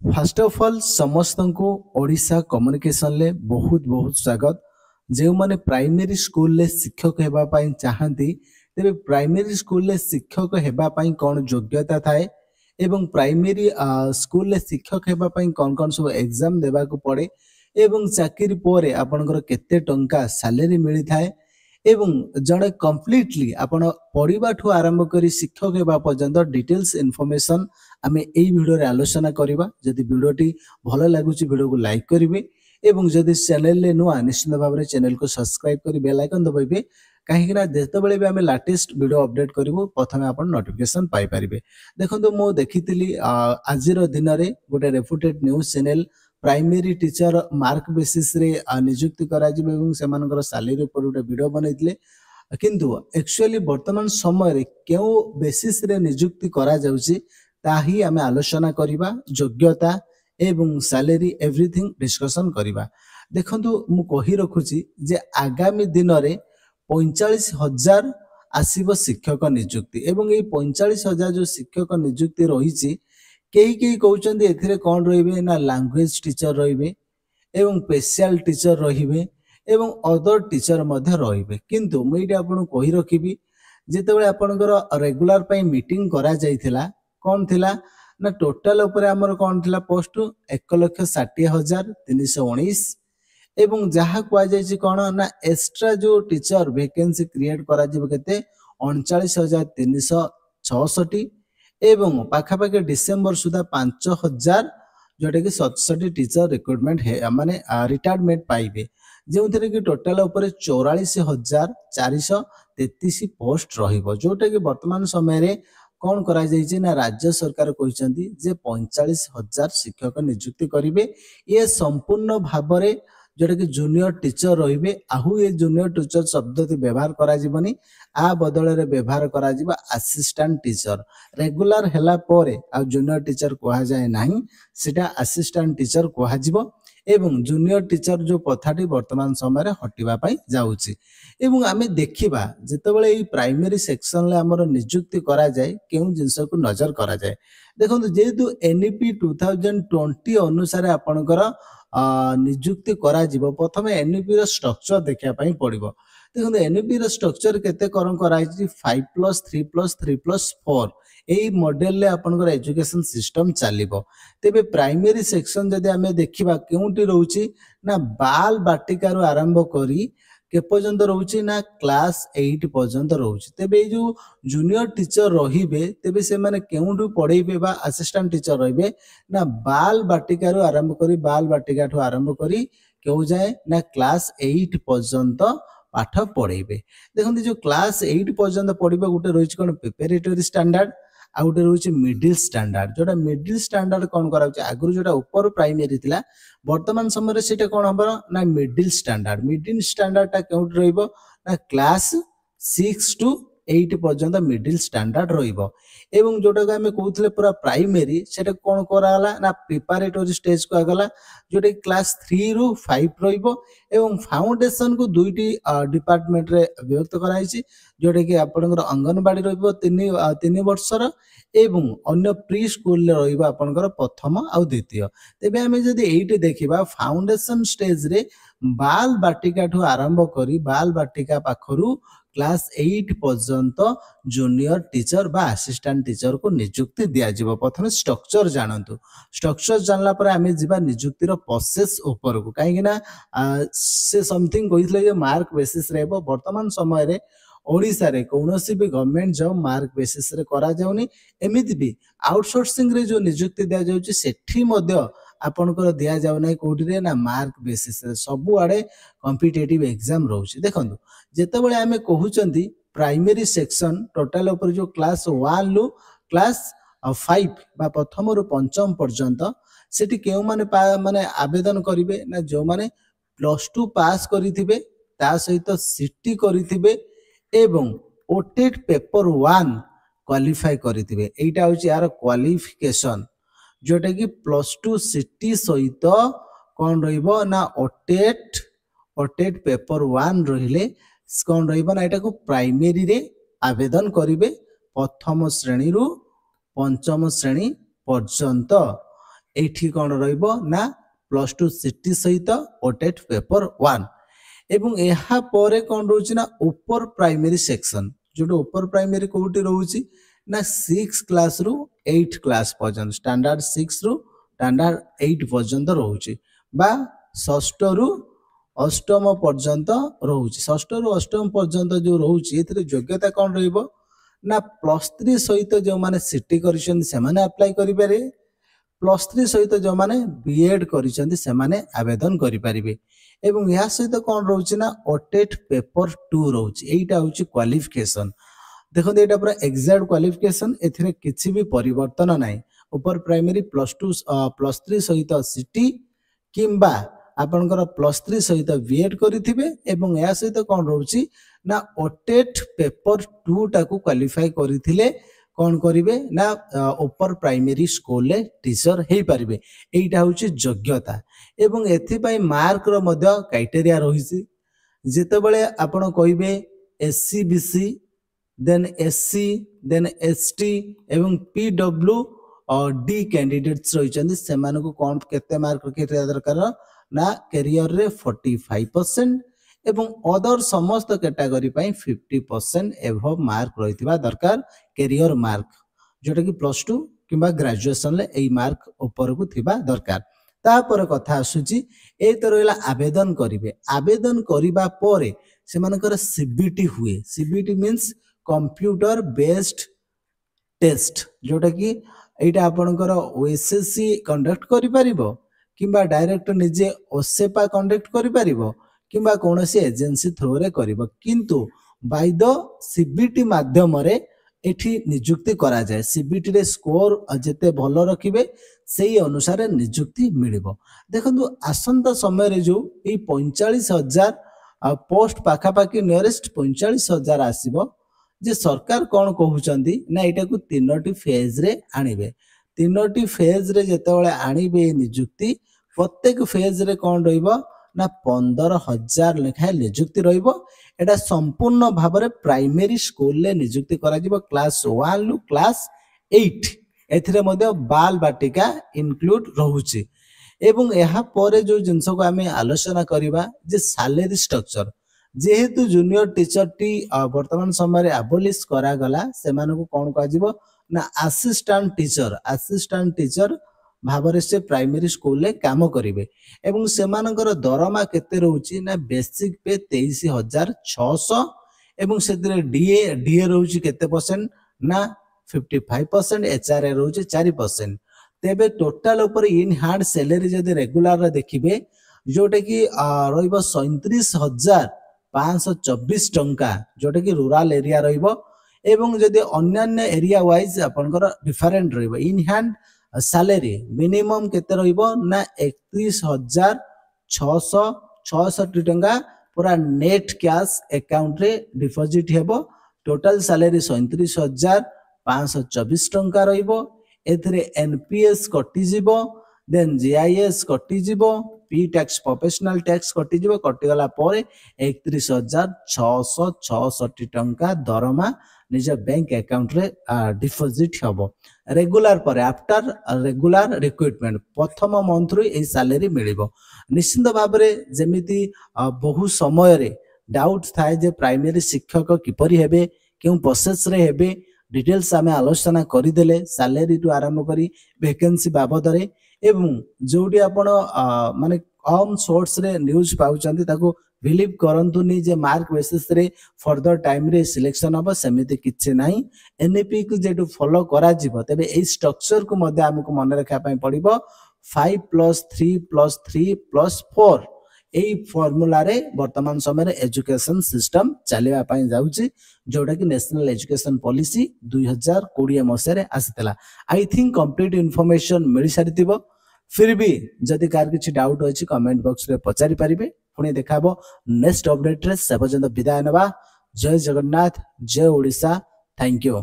First of all समस्त को Odisha communication ले बहुत बहुत स्वागत। जो माने प्राइमरी स्कूल ले शिक्षक हेबा पाई चाहती तेबे प्राइमरी स्कूल ले शिक्षक हेबा पाई कौन योग्यता थाए एवं प्राइमरी स्कूल ले शिक्षक हेबा पाई कौन कौन सब एग्जाम देबा को पड़े एवं चाकरी पोरे आपनकर केते टंका सैलरी मिली थाए एवं जड़े कम्प्लीटली आपण पढ़ा ठू आरंभ कर शिक्षक हेबा पर्यंत डिटेल्स इनफॉरमेशन आमे एई वीडियो रे आलोचना करिबा। जदि वीडियोटी भलो लागुची वीडियो को लाइक करिवे एवं जदि चैनल ले नुआ निश्चित भाव में चैनल को सब्सक्राइब करी बेल आइकन दबाइबे कहीं जेते बेले भी आमे लेटेस्ट वीडियो अपडेट करिवो प्रथमे आपण नोटिफिकेशन पाई परिबे। देखंतु मो देखितिली आजिर दिन रे गोटे reputed news channel primary teacher mark basis रे नियुक्ति करा जिबे एवं सेमानकर सैलरी ऊपर गोटे वीडियो बनैतिले किंतु एक्चुअली वर्तमान समय रे केउ बेसिस रे नियुक्ति करा जाउची ताही आमे आलोचना करिबा। योग्यता एवं सैलरी एवरीथिंग डिस्कशन करिबा। देखंतु मु कहि रखुची जे आगामी दिन रे 45,000 आसीबो शिक्षक नियुक्ति एवं ए 45,000 जो शिक्षक नियुक्ति रहिची केही कहउचंदी एथिरे कोन रहिबे ना लैंग्वेज टीचर रहिबे एवं स्पेशल टीचर रहिबे एवं अदर टीचर मध्ये रहिबे। किंतु मु एटा आपन कहि रखिबी जेतेबेले आपनकर रेगुलर पई मीटिंग करा जायथिला कौन थिला ना टोटल उपरे हमर कौन थिला पोस्ट 1,60,319 एवं जहा कुआ जायछि कोन ना एक्स्ट्रा जो टीचर वैकेंसी क्रिएट करा जिवो केते 39,366 एवं पाखापाखि डिसेंबर सुधा 5,000 जोटा कि 67 टीचर रिक्रूटमेंट है माने रिटायरमेंट पाइबे जो कि टोटल उपरे 44,433 पोस्ट रहिबो जोटा कि वर्तमान समय रे कौन करा जाइए ना राज्य सरकार कहते जे 45,000 शिक्षक नियुक्ति करेंगे। ये संपूर्ण भाव में जोटा कि जूनियर टीचर रे आहू ये जूनियर टीचर शब्द व्यवहार करा जीवनी आ बदल रे व्यवहार करा जीवा असिस्टेंट टीचर रेगुलर हैला परे आ जूनियर टीचर कहा जाए नहीं सेटा असिस्टेंट टीचर कहा जीवो एवं जूनियर टीचर जो पथाटी वर्तमान समय हटिबा पाई जाउची एवं आमे देखिबा जेतेबेले ई प्राइमरी सेक्शन ले हमर नियुक्ति करा जाए केउ जिंस को नजर करा जाए। देखंतु जेतु एनईपी 2020 अनुसार आपनकर नियुक्ति करा जीवो प्रथमे एनईपी रो स्ट्रक्चर देखिया पाई पड़िबो। देखंतु एनईपी रो स्ट्रक्चर केते करम कराइछि 5+3+3+4 एई मॉडल ले आपनकर एजुकेशन सिस्टम चलिबो। तेबे प्राइमरी सेक्शन जदि आमे देखिबा केउंटी रहउछि ना बाल बाटिका रो आरंभ करी के पर्यंत रहउछि ना क्लास 8 पर्यंत रहउछि। तेबे जो जूनियर टीचर रहिबे तेबे से माने केउंटू पढेइबे बा असिस्टेंट टीचर रहिबे ना बाल बाटिका रो आरंभ करी बाल बाटिका ठो आरंभ करी केउ जाए ना क्लास 8 पर्यंत पाठ पढेइबे। देखंतु जो क्लास 8 पर्यंत पढिबा गुटे रहिछि कोन प्रिपरेटरी स्टैंडर्ड आ गोटे रोचे मिडिल स्टैंडर्ड जोटा मिडिल स्टैंडर्ड कौन करा आगु जोटा ऊपर प्राइमरी थिला वर्तमान समय सेटा कौन हम ना मिडिल स्टैंडर्ड टा केउट रहिबो ना क्लास 6 to 8 पर्यंत मिडिल स्टैंडर्ड रहिबो एवं जोटा को हमें कहउथले पूरा प्राइमरी सेटा कौन कराला ना प्रिपरेटरी स्टेज को आगला जोटा क्लास 3 ru 5 रहिबो एवं फाउंडेशन को दुईटी डिपार्टमेंट रे विभक्त कराइछि जोटा कि आपनकर अंगनवाड़ी रहिबो 3 वर्षर एवं अन्य प्री स्कूल ले रहिबो आपनकर प्रथम आ द्वितीय। तेबे हमें जदि एइटे देखिबा फाउंडेशन स्टेज रे बाल बाटिका ठू आरंभ करी बाल बाटिका पाखरु क्लास 8 पर्यंत जूनियर टीचर बा असिस्टेंट टीचर को नियुक्ति दिया जिवो। प्रथमे स्ट्रक्चर जानंतु स्ट्रक्चर जानला पर आमे जिबा नियुक्ति रो प्रोसेस ऊपर को काहे ना से समथिंग कहितले जे मार्क बेसिस रहबो। वर्तमान समय रे ओडिसा रे कोनोसी भी गवर्नमेंट जॉब मार्क बेसिस रे करा जाउनी एमिति भी आउटसोर्सिंग रे जो नियुक्ति दिया जाउची सेठी मध्य आपनकर दिया जाउ नै कोठी रे ना मार्क बेसिस रे सबु आडे कॉम्पिटिटिव एग्जाम रहउची। देखंतु जेतेबेले आमे कहउचंती प्राइमरी सेक्शन टोटल ऊपर जो क्लास 1 लु क्लास 5 बा प्रथम रु पंचम पर्यंत सेठी केउ माने आवेदन करिवे ना जो माने +2 पास करिथिबे ता सहित सिटी करिथिबे एवं ओटेट पेपर 1 क्वालिफाई करिथिबे एटा होची यार क्वालिफिकेशन जोटा कि +2 सिटी सहित कौन रहिबो ना ओटेट पेपर 1 रहिले कौन रहिबो ना एटा को प्राइमरी रे आवेदन करिवे प्रथम श्रेणी रु पंचम श्रेणी पर्यंत एठी कौन रहिबो ना +2 सिटी सहित ओटेट पेपर 1 एवं यहाँ परे कौन रोची ना ऊपर प्राइमरी सेक्शन जो ऊपर प्राइमरी कोठी रोची ना 6 क्लास रु 8 क्लास पर्यंत स्टैंडर्ड 6 रु स्टैंडर्ड 8 पर्यंत रोची बा षष्ठ रु अष्टम पर्यंत रोची षष्ठ रु अष्टम पर्यंत जो रोची एथिरे योग्यता कौन रहिबो ना +3 सहित जो माने सिटी करिसन से माने अप्लाई करि पारे +3 सहित जो माने बीएड करिसन से माने आवेदन करि परिबे एवं या सहित कौन रोची ना ओटेट पेपर 2 रोची एटा होची क्वालिफिकेशन देखो एटा पूरा एग्जैक्ट क्वालिफिकेशन एथिरे किछि भी परिवर्तन नाही ऊपर प्राइमरी +3 सहित सिटी किंबा आपनकर +3 सहित बीएड करिथिबे एवं या सहित कौन रोची ना ओटेट पेपर 2 टाकू क्वालिफाई करिथिले कौन करिवे ना ऊपर प्राइमरी स्कूल ले टीचर हेई परिबे एटा होची योग्यता एवं एथि पई मार्क रो मध्य क्राइटेरिया रहिसी जेते बेले आपण कहिबे SC BC then SC then ST एवं पीडब्ल्यू और डी कैंडिडेट्स रहिचंदी सेमान को कौन केते मार्क रखिया दरकार ना कैरियर रे 45% एवं अदर समस्त कैटेगरी पई 50% एभव मार्क रहितबा दरकार कैरियर मार्क जोटा कि +2 किंबा ग्रेजुएशन ले एई मार्क ऊपर को थिबा दरकार तापर कथा आसुची ए तो रहला आवेदन करिवे आवेदन करिबा परे सेमानकर सीबीटी हुए CBT means computer based test जोटा कि एटा आपनकर ओएसएससी कंडक्ट करि परिबो किंबा डायरेक्ट निजे ओसेपा कंडक्ट करि परिबो किंबा कोनोसी एजेंसी थ्रू रे करिबो किंतु बाय द सीबीटी माध्यम रे एठी नियुक्ति करा जाय सीबीटी रे स्कोर जेते भलो रखिबे सेही अनुसार नियुक्ति मिलिबो देखंतु आसंता समय रे जो ए 45000 पोस्ट पाखा पाखी नियरेस्ट 45000 आसीबो जे सरकार कौन कहउचंदी ना एटा को तीनोटी फेज रे आनिबे तीनोटी फेज रे जेतेबेले आनिबे नियुक्ति प्रत्येक फेज रे कौन रहिबो ना 15000 लेखा नियुक्ति रहिबो एटा संपूर्ण भाबरे प्राइमरी स्कूल ले नियुक्ति करा जिवो क्लास 1 लु क्लास 8 एथिरे मध्ये बाल बाटिका इंक्लूड रहउची एवं यहाँ परे जो जिंस को आमे आलोचना करिबा जे सैलरी स्ट्रक्चर जेहेतु जूनियर टीचर टी वर्तमान समय रे अबोलिश करा गला सेमान को कोन कह जिवो ना असिस्टेंट टीचर भाबरे से प्राइमरी स्कूल ले काम करिवे एवं सेमानकर दरमा केते रहउची ना बेसिक पे 23600 एवं सेदरे डीए रहउची केते परसेंट ना 55% एचआरए रहउची 4% तेबे टोटल ऊपर इन हैंड सैलरी जदि रेगुलर रे देखिबे जोटे कि रहइबो 37524 टंका जोटे कि रूरल एरिया रहइबो एवं जदि अन्य एरिया वाइज आपनकर डिफरेंट रहइबो इन हैंड सैलरी मिनिमम केते रहइबो ना 31666 टंका पूरा नेट कैश अकाउंट रे डिपॉजिट हेबो टोटल सैलरी 37524 टंका रहइबो एथरे एनपीएस कटि जिवो देन जीआईएस कटि जिवो पी टैक्स प्रोफेशनल टैक्स कटि जिवो कटि गला परे 31666 टंका दरमा निज बैंक अकाउंट रे डिपॉजिट हबो रेगुलर पर आफ्टर रेगुलर रिक्रूटमेंट प्रथम मंथ रे ए सैलरी मिलिबो निश्चित भाव रे जेमिति बहु समय रे डाउट थाए जे प्राइमरी शिक्षक किपरि हेबे केउ प्रोसेस रे हेबे डिटेल्स आमे आलोचना करि देले सैलरी टू आरंभ करी वैकेंसी बाबद रे एवं जोडी आपण माने कम सोर्स रे न्यूज़ पाउचंती ताको बिलीव करंतुनी जे मार्क बेसिस रे फर्दर टाइम रे सिलेक्शन अब सेमिति किछि नाही एनईपी को जेटू फॉलो करा जिवो तबे ए स्ट्रक्चर को मध्ये हमको मन रखा पई पड़िबो 5+3+3+4 एई फार्मूला रे वर्तमान समय रे एजुकेशन सिस्टम चलेवा पई जाउची जोडा कि नेशनल एजुकेशन पॉलिसी 2020 मसे रे आसितला आई थिंक कंप्लीट इंफॉर्मेशन मिल सारितिबो फिर भी जदि कार किछि डाउट अछि कमेंट बॉक्स रे पचारि परिबे पुणी देखाबो नेक्स्ट अपडेट रे से पर्यंत विदाय नबा जय जगन्नाथ जय ओडिसा थैंक यू।